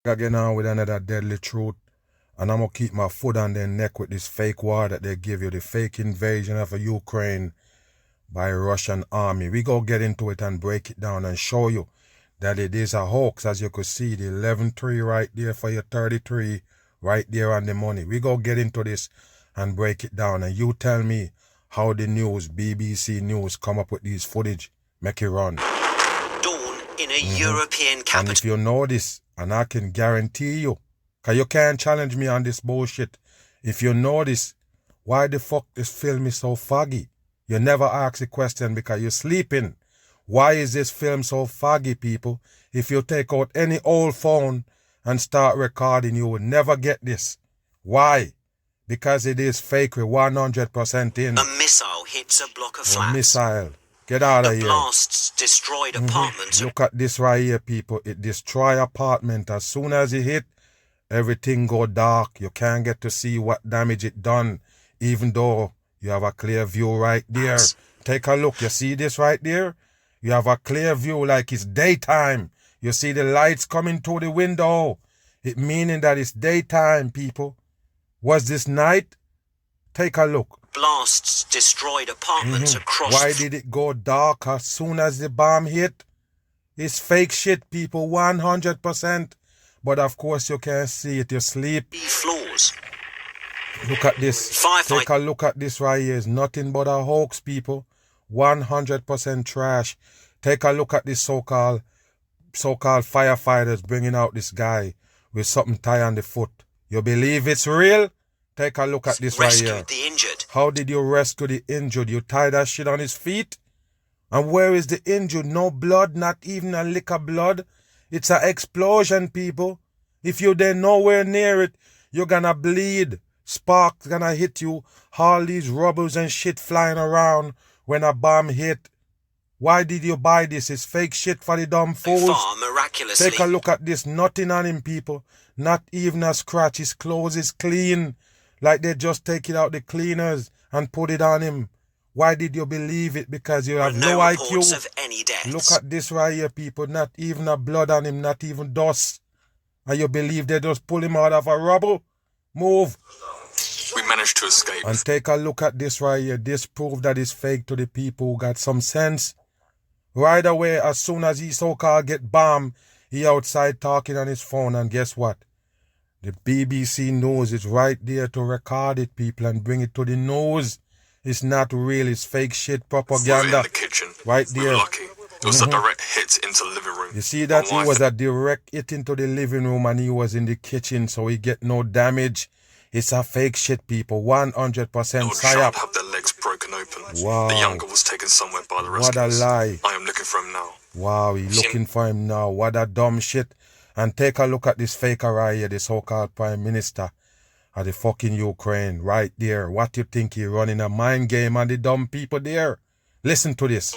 Again on with another deadly truth. And I'm going to keep my foot on their neck with this fake war that they give you, the fake invasion of Ukraine by Russian army. We go get into it and break it down and show you that it is a hoax. As you could see, the 11-3 right there for your 33 right there on the money. We go get into this and break it down. And you tell me how the news, BBC News, come up with these footage. Make it run. Dawn in a European capital. And if you know this, and I can guarantee you, because you can't challenge me on this bullshit. If you know this, why the fuck this film is so foggy? You never ask the question because you're sleeping. Why is this film so foggy, people? If you take out any old phone and start recording, you will never get this. Why? Because it is fake with 100% in. A missile hits a block of flats. A missile. Get out of here. The blasts destroyed apartments. Look at this right here, people. It destroy apartment. As soon as it hit, everything go dark. You can't get to see what damage it done, even though you have a clear view right there. Take a look. You see this right there? You have a clear view like it's daytime. You see the lights coming through the window. It meaning that it's daytime, people. Was this night? Take a look. Blasts destroyed apartments across... Why did it go dark as soon as the bomb hit? It's fake shit, people, 100%. But of course you can't see it, you sleep. Floors. Look at this. Take a look at this right here. It's nothing but a hoax, people. 100% trash. Take a look at this so-called firefighters bringing out this guy with something tied on the foot. You believe it's real? Take a look at this right here. Rescued the injured. How did you rescue the injured? You tie that shit on his feet? And where is the injured? No blood, not even a lick of blood. It's an explosion, people. If you're there nowhere near it, you're gonna bleed. Sparks gonna hit you. All these rubbers and shit flying around when a bomb hit. Why did you buy this? It's fake shit for the dumb fools. Miraculously. Take a look at this. Nothing on him, people. Not even a scratch. His clothes is clean. Like they just take it out the cleaners and put it on him. Why did you believe it? Because you have no IQ. Of any deaths. Look at this right here, people. Not even a blood on him, not even dust. And you believe they just pull him out of a rubble? Move. We managed to escape. And take a look at this right here. This proves that it's fake to the people who got some sense. Right away, as soon as he so-called get bombed, he outside talking on his phone. And guess what? The BBC News is right there to record it, people, and bring it to the news. It's not real. It's fake shit propaganda. In the kitchen. Right there. We were lucky. It was a direct hit into the living room. You see that? It was a direct hit into the living room and he was in the kitchen, so he get no damage. It's a fake shit, people. 100% psyop. Have their legs broken open. Wow. The younger was taken somewhere by the rescuers. What a lie. I am looking for him now. Wow, he's looking for him now. What a dumb shit. And take a look at this faker right here, the so-called Prime Minister of the fucking Ukraine, right there. What you think he running a mind game on the dumb people there? Listen to this.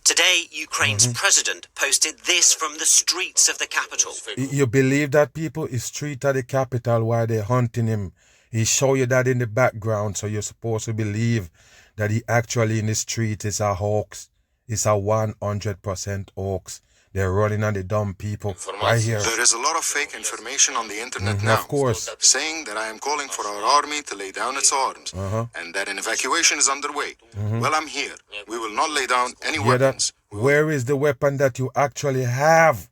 Today, Ukraine's president posted this from the streets of the capital. You believe that, people? It's street of the capital while they're hunting him. He show you that in the background, so you're supposed to believe that he actually in the street is a hoax. It's a 100% hoax. They're running on the dumb people right here. There is a lot of fake information on the internet now. Of course. Saying that I am calling for our army to lay down its arms and that an evacuation is underway. Well, I'm here. We will not lay down any weapons. Where is the weapon that you actually have?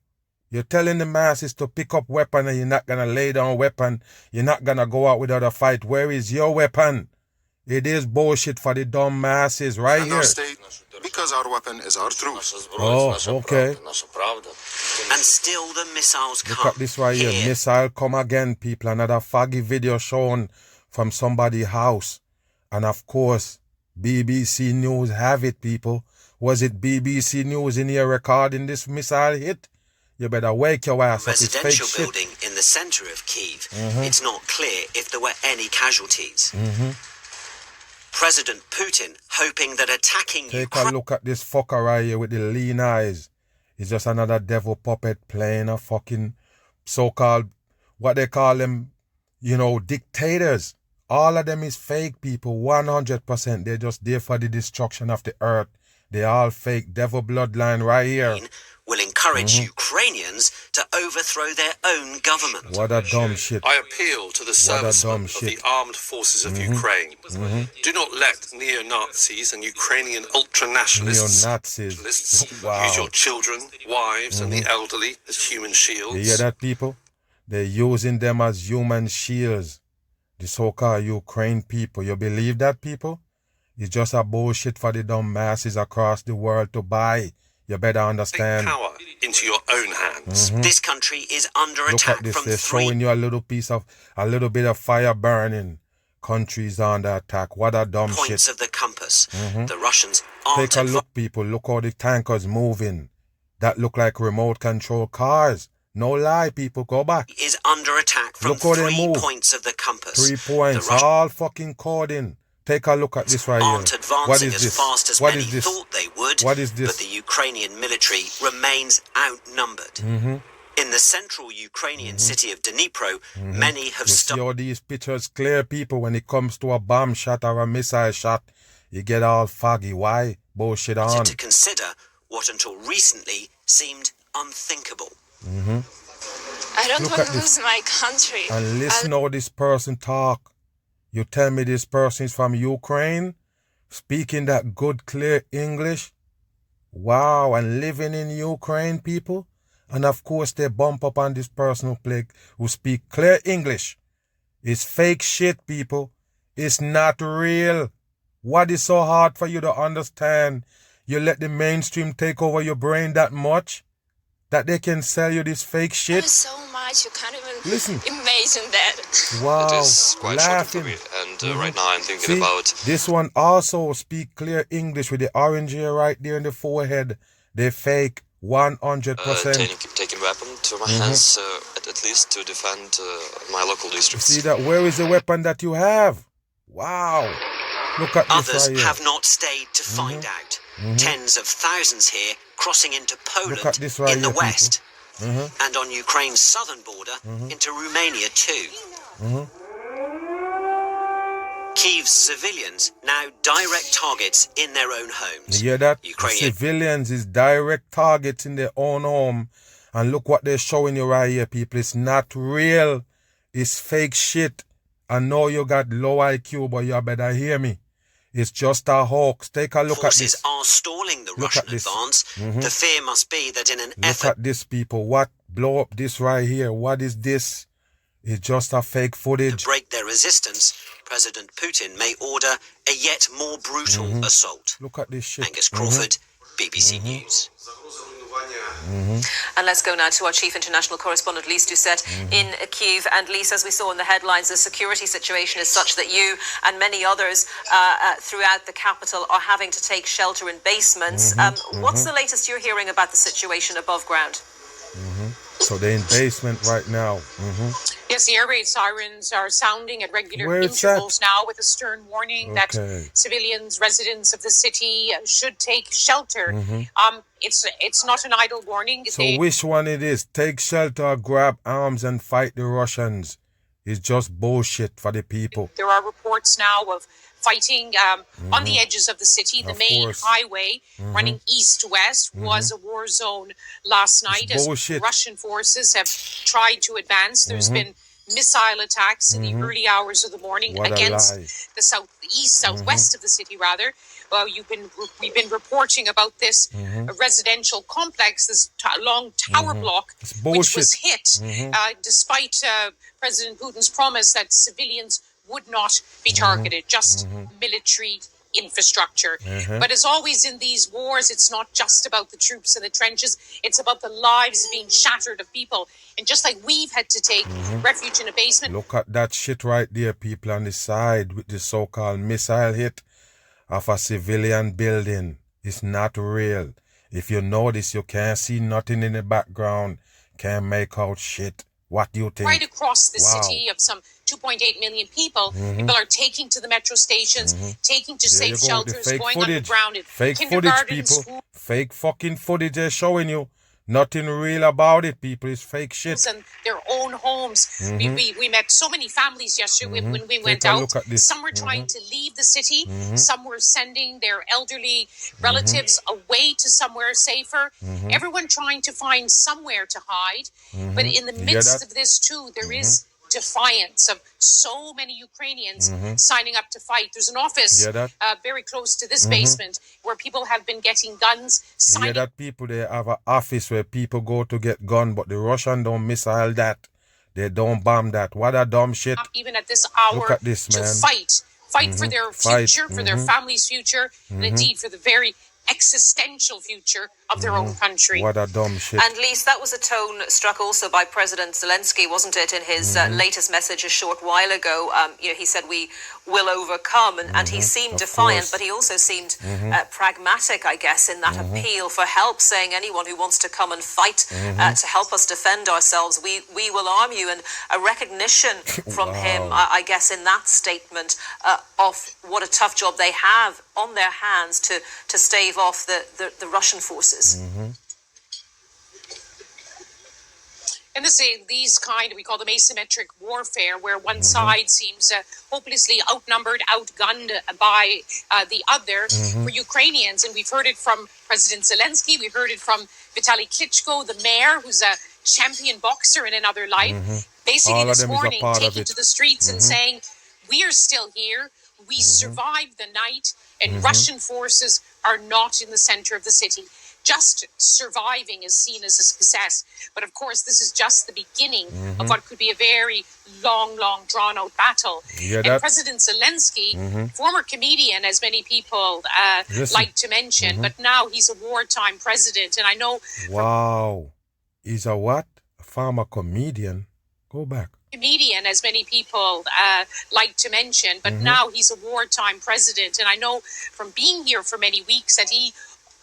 You're telling the masses to pick up weapon and you're not going to lay down weapon. You're not going to go out without a fight. Where is your weapon? It is bullshit for the dumb masses right and here. Our state, because our weapon is our truth. Oh, okay. And still the missiles come. Look at this right here. Missile come again, people. Another foggy video shown from somebody's house. And of course, BBC News have it, people. Was it BBC News in here recording this missile hit? You better wake your ass up. It's fake Residential shit. building in the center of Kyiv. It's not clear if there were any casualties. President Putin hoping that attacking Take a look at this fucker right here with the lean eyes. He's just another devil puppet playing a fucking so-called, what they call them, you know, dictators. All of them is fake, people, 100%. They're just there for the destruction of the earth. They all fake devil bloodline right here. will encourage Ukrainians to overthrow their own government. What a dumb shit. I appeal to the servicemen of the armed forces of Ukraine. Do not let neo-Nazis and Ukrainian ultra-nationalists use your children, wives, and the elderly as human shields. You hear that, people? They're using them as human shields. The so-called Ukraine people. You believe that, people? It's just a bullshit for the dumb masses across the world to buy. You better understand. Take power into your own hands. This country is under attack Look at this. from They're showing you a little bit of fire burning. Countries under attack. What a dumb shit. Points of the compass. The Russians aren't Take a look, people. Look how the tankers moving. That look like remote control cars. No lie, people. Go back. Is under attack from 3 points of the compass. 3 points. All fucking coding. Take a look at this right aren't here. Advancing What is as this? fast as What many is this? thought they would, What is this? but the Ukrainian military remains outnumbered. In the central Ukrainian city of Dnipro, many have You see all these pictures clear, people. When it comes to a bomb shot or a missile shot, you get all foggy. Why? Bullshit on. to consider what until recently seemed unthinkable. I don't Look want at to this. lose my country. And listen how this person talk. You tell me this person is from Ukraine, speaking that good, clear English? Wow, and living in Ukraine, people? And of course they bump up on this person who speak clear English. It's fake shit, people. It's not real. What is so hard for you to understand? You let the mainstream take over your brain that much? That they can sell you this fake shit? There's so much you can't even Listen. imagine that. Wow, It is quite laughing. shocking for me. And right now I'm thinking See, about... this one also speak clear English with the orange hair right there in the forehead. They fake 100%. taking weapon to my hands, at least to defend my local districts. See that? Where is the weapon that you have? Wow. Look at this Others right here. have not stayed to find out. Tens of thousands here crossing into Poland Look at this right in the here, people. west, and on Ukraine's southern border into Romania too. Kiev's civilians now direct targets in their own homes. You hear that? Ukrainian Civilians is direct targets in their own home. And look what they're showing you right here, people. It's not real. It's fake shit. I know you got low IQ, but you better hear me. It's just a hoax. Take a look at forces this. are stalling the Look Russian at this. advance. The fear must be that in an Look effort at this, people. What? Blow up this right here. What is this? It's just a fake to footage. break their resistance, President Putin may order a yet more brutal assault. Look at this shit. Angus Crawford, BBC News. And let's go now to our chief international correspondent, Lise Doucette, in Kyiv. And Lise, as we saw in the headlines, the security situation is such that you and many others throughout the capital are having to take shelter in basements. What's the latest you're hearing about the situation above ground? So they're in basement right now. Yes, the air raid sirens are sounding at regular Where it's intervals now, with a stern warning that Okay. civilians, residents of the city, should take shelter. It's not an idle warning. So which one it is? Take shelter, grab arms and fight the Russians. It's just bullshit for the people. There are reports now of fighting on the edges of the city. The Of main course. highway running east-west was a war zone last night as bullshit. Russian forces have tried to advance. There's been missile attacks in the early hours of the morning What a against lie. the southwest of the city, rather. Well, we've been reporting about this residential complex, this long tower block, It's which was bullshit. hit despite President Putin's promise that civilians would not be targeted, just military infrastructure. But as always in these wars, it's not just about the troops in the trenches, it's about the lives being shattered of people. And just like we've had to take refuge in a basement. Look at that shit right there, people, on the side with the so-called missile hit of a civilian building. It's not real. If you notice, you can't see nothing in the background. Can't make out shit. What do you think? Right across the Wow. city of some 2.8 million people, people are taking to the metro stations, taking to There you safe go, the shelters, fake going footage. underground in Fake footage, kindergartens, people. Fake fucking footage they're showing you. Nothing real about it, people. It's fake shit. And their own homes. We met so many families yesterday when we went Take a out. look at this. Some were trying to leave the city. Some were sending their elderly relatives away to somewhere safer. Everyone trying to find somewhere to hide. But in the midst of this too, there is defiance of so many Ukrainians signing up to fight. There's an office very close to this basement where people have been getting guns. Yeah, that people, they have an office where people go to get gun, but the Russian don't missile that. They don't bomb that. What a dumb shit. Even at this hour, look at this, man. To fight for their future, for their family's future, and indeed for the very existential future of their own country. What a dumb shit. And Lise, that was a tone struck also by President Zelensky, wasn't it, in his latest message a short while ago? He said we will overcome, and he seemed defiant, but he also seemed pragmatic, I guess, in that appeal for help, saying anyone who wants to come and fight to help us defend ourselves, we will arm you. And a recognition from him, I guess, in that statement of what a tough job they have on their hands to stave off the Russian forces. And these kind, we call them asymmetric warfare, where one side seems hopelessly outnumbered, outgunned by the other for Ukrainians. And we've heard it from President Zelensky. We've heard it from Vitaly Klitschko, the mayor, who's a champion boxer in another life. Basically this morning, taking to the streets and saying, we are still here. We survived the night, and Russian forces are not in the center of the city. Just surviving is seen as a success. But of course, this is just the beginning of what could be a very long, drawn-out battle. And President Zelensky, former comedian, as many people like to mention, but now he's a wartime president. And I know... Wow. He's a what? A former comedian? Go back. Comedian, as many people like to mention, but now he's a wartime president. And I know from being here for many weeks that he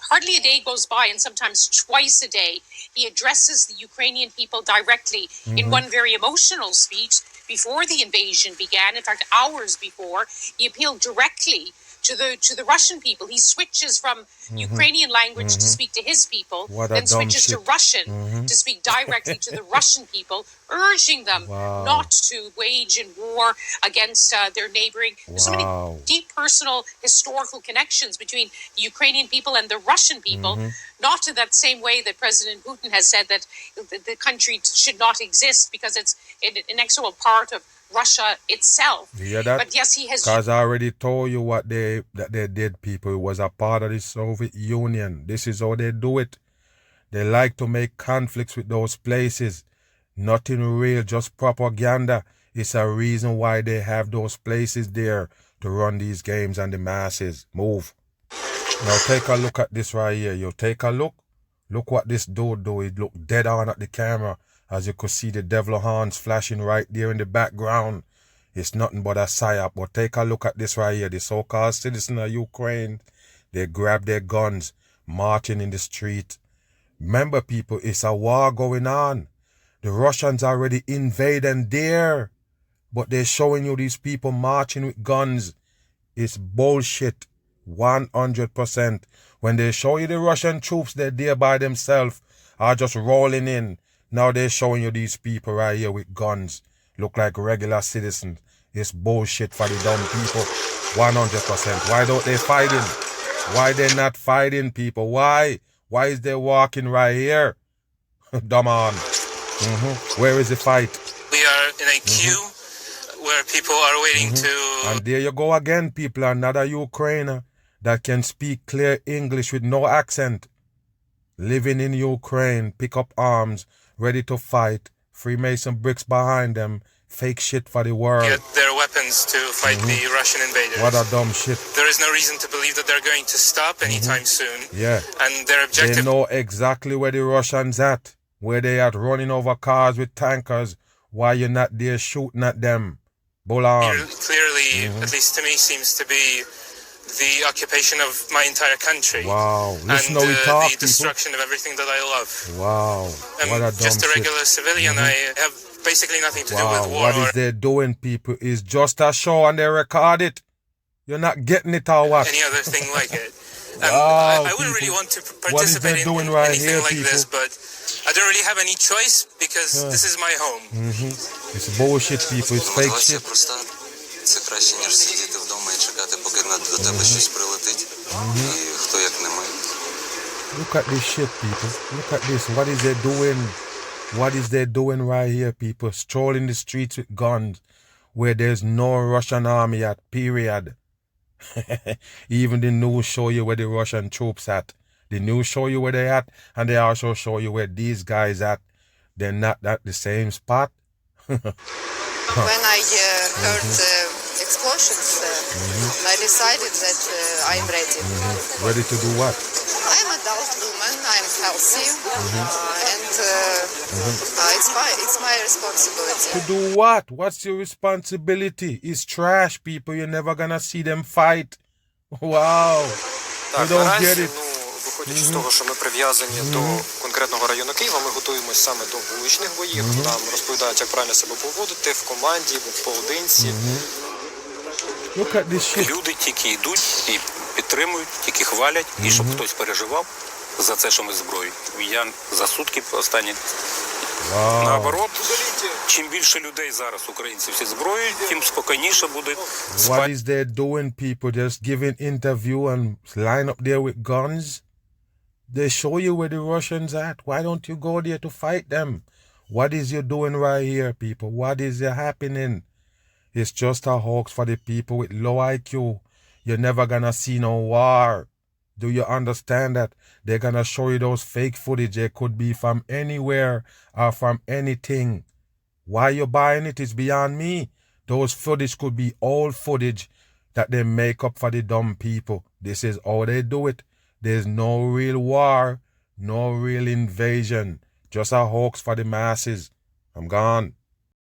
hardly a day goes by, and sometimes twice a day, he addresses the Ukrainian people directly in one very emotional speech before the invasion began. In fact, hours before, he appealed directly to the Russian people. He switches from Ukrainian language to speak to his people, then switches to Russian to speak directly to the Russian people, urging them not to wage in war against their neighboring. There's so many deep personal historical connections between the Ukrainian people and the Russian people, not in that same way that President Putin has said that the country should not exist because it's an inexorable part of Russia itself. You hear that? But yes, he has... Because I already told you what they did, people. It was a part of the Soviet Union. This is how they do it. They like to make conflicts with those places. Nothing real, just propaganda. It's a reason why they have those places there to run these games on the masses. Move. Now take a look at this right here. You take a look. Look what this dude do. He look dead on at the camera. As you could see the devil horns flashing right there in the background. It's nothing but a psyop. But take a look at this right here. The so-called citizens of Ukraine, they grab their guns, marching in the street. Remember, people, it's a war going on. The Russians already invading there. But they're showing you these people marching with guns. It's bullshit. 100%. When they show you the Russian troops, they're there by themselves, are just rolling in. Now they're showing you these people right here with guns. Look like regular citizens. It's bullshit for the dumb people. 100%. Why don't they fighting? Why they not fighting, people? Why? Why is they walking right here? Dumb on. Where is the fight? We are in a queue where people are waiting to... And there you go again, people. Another Ukrainer that can speak clear English with no accent. Living in Ukraine, pick up arms, ready to fight, Freemason bricks behind them, fake shit for the world. Get their weapons to fight the Russian invaders. What a dumb shit. There is no reason to believe that they're going to stop anytime soon. Yeah. And their objective... They know exactly where the Russians at, where they at running over cars with tankers, why you're not there shooting at them. Bull on. Clearly, at least to me, seems to be the occupation of my entire country. Wow. Listen and how we talk, the destruction of everything that I love. Wow. What a dumb just a regular shit. civilian. I have basically nothing to do with war. What is they doing, people, is just a show and they record it. You're not getting it or what? Any other thing like it. Wow, I wouldn't really people. want to What is participate they in doing right anything here, like people? this, but I don't really have any choice because this is my home. It's bullshit, people. It's fake shit. проста. Це краще, ніж сидіти вдома і чекати, поки до тебе щось прилетить. І хто як не ми. Look at this shit, people. Look at this. What is they doing? What is they doing right here, people? Strolling the streets with guns where there's no Russian army at, period. Even the news show you where the Russian troops at. The news show you where they at, and they also show you where these guys at. They're not at the same spot. When I heard explosions, I decided that I'm ready. Ready to do what? I'm an adult woman, I'm healthy, and it's my responsibility. To do what? What's your responsibility? It's trash, people. You're never gonna see them fight. Wow. You don't get it. Виходячи з того, що ми прив'язані до конкретного району Києва, ми готуємось саме до вуличних боїв. Нам розповідають, як правильно себе поводити в команді, поодинці. Люди тільки йдуть і підтримують, тільки хвалять, і щоб хтось переживав за це, що ми зброю. Я за сутки останні. Наоборот, чим більше людей зараз, українців, всі зброєю, тим спокійніше буде. What is they doing, people? Just giving interview and line up there with guns? They show you where the Russians at. Why don't you go there to fight them? What is you doing right here, people? What is happening? It's just a hoax for the people with low IQ. You're never gonna see no war. Do you understand that? They're gonna show you those fake footage. It could be from anywhere or from anything. Why you buying it is beyond me. Those footage could be old footage that they make up for the dumb people. This is how they do it. There's no real war, no real invasion. Just a hoax for the masses. I'm gone.